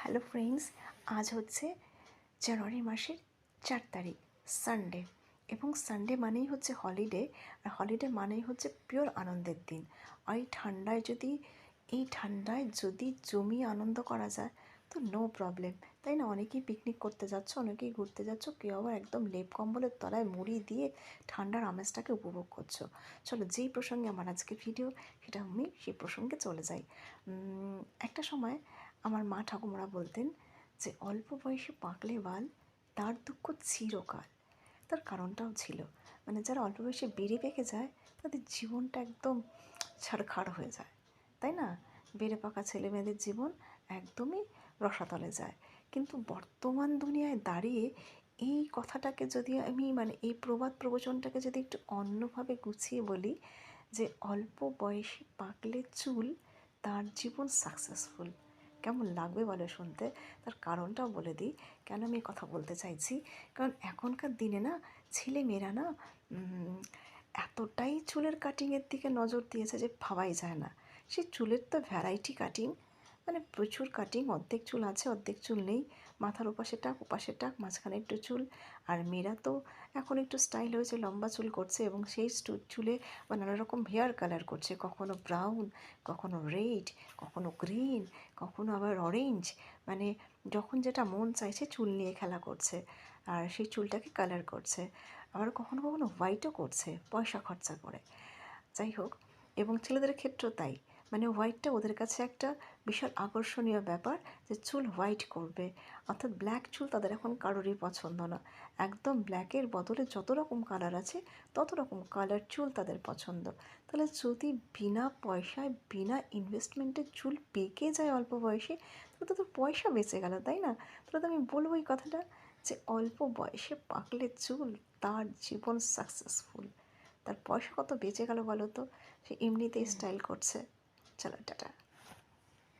Hello friends, আজ হচ্ছে জানুয়ারি মাসের 4 তারিখ, সানডে। এবং সানডে মানেই হচ্ছে হলিডে, আর হলিডে মানেই হচ্ছে পিওর আনন্দের দিন। আর এই ঠান্ডায় যদি জমিয়ে আনন্দ করা যায় তো নো প্রবলেম, তাই না? অনেকেই পিকনিক করতে যাচ্ছ, অনেকেই ঘুরতে যাচ্ছ, কেউ আবার একদম লেপ কম্বলের তলায় মুড়ি দিয়ে ঠান্ডার আমেজটাকে উপভোগ করছো। চলো, যেই প্রসঙ্গে আমার আজকের ভিডিও, সেটা আমি সেই প্রসঙ্গে চলে যাই। একটা সময় আমার মা ঠাকুমারা বলতেন যে অল্প বয়সে পাকলে বাল, তার দুঃখ চিরকাল। তার কারণটাও ছিল, মানে যারা অল্প বয়সে বেড়ে পেকে যায় তাদের জীবনটা একদম ছাড়খাড় হয়ে যায়, তাই না? বেড়ে পাকা ছেলে মেয়েদের জীবন একদমই রসাতলে যায়। কিন্তু বর্তমান দুনিয়ায় দাঁড়িয়ে এই কথাটাকে যদি আমি, মানে এই প্রবাদ প্রবচনটাকে যদি একটু অন্যভাবে গুছিয়ে বলি, যে অল্প বয়সে পাকলে চুল, তার জীবন সাকসেসফুল। কেমন লাগবে বলো শুনতে? তার কারণটাও বলে দিই কেন আমি কথা বলতে চাইছি। কারণ এখনকার দিনে না, ছেলে মেয়েরা না এতটাই চুলের কাটিংয়ের দিকে নজর দিয়েছে যে ভাবাই যায় না। সে চুলের তো ভ্যারাইটি কাটিং, মানে প্রচুর কাটিং, অর্ধেক চুল আছে অর্ধেক চুল নেই, মাথার ওপাশে টাক ওপাশে টাক, মাঝখানে একটু চুল। আর মেয়েরা তো এখন একটু স্টাইল হয়েছে, লম্বা চুল করছে এবং সেই চুলে বা নানা রকম হেয়ার কালার করছে, কখনো ব্রাউন, কখনো রেড, কখনো গ্রিন, কখনো আবার অরেঞ্জ। মানে যখন যেটা মন চাইছে চুল নিয়ে খেলা করছে, আর সেই চুলটাকে কালার করছে। আবার কখনো কখনো হোয়াইটও করছে পয়সা খরচা করে। যাই হোক, এবং ছেলেদের ক্ষেত্রেও তাই। মানে হোয়াইটটা ওদের কাছে একটা বিশাল আকর্ষণীয় ব্যাপার, যে চুল হোয়াইট করবে। অর্থাৎ ব্ল্যাক চুল তাদের এখন কারোরই পছন্দ না। একদম ব্ল্যাকের বদলে যত রকম কালার আছে তত রকম কালার চুল তাদের পছন্দ। তাহলে যদি বিনা পয়সায় বিনা ইনভেস্টমেন্টে চুল পেকে যায় অল্প বয়সে, তাহলে তো পয়সা বেঁচে গেল, তাই না? তাহলে তো আমি বলবো এই কথাটা, যে অল্প বয়সে পাকলে চুল, তার জীবন সাকসেসফুল। তার পয়সা কত বেঁচে গেল বলো তো, সে এমনিতেই স্টাইল করছে। চলো, টাটা।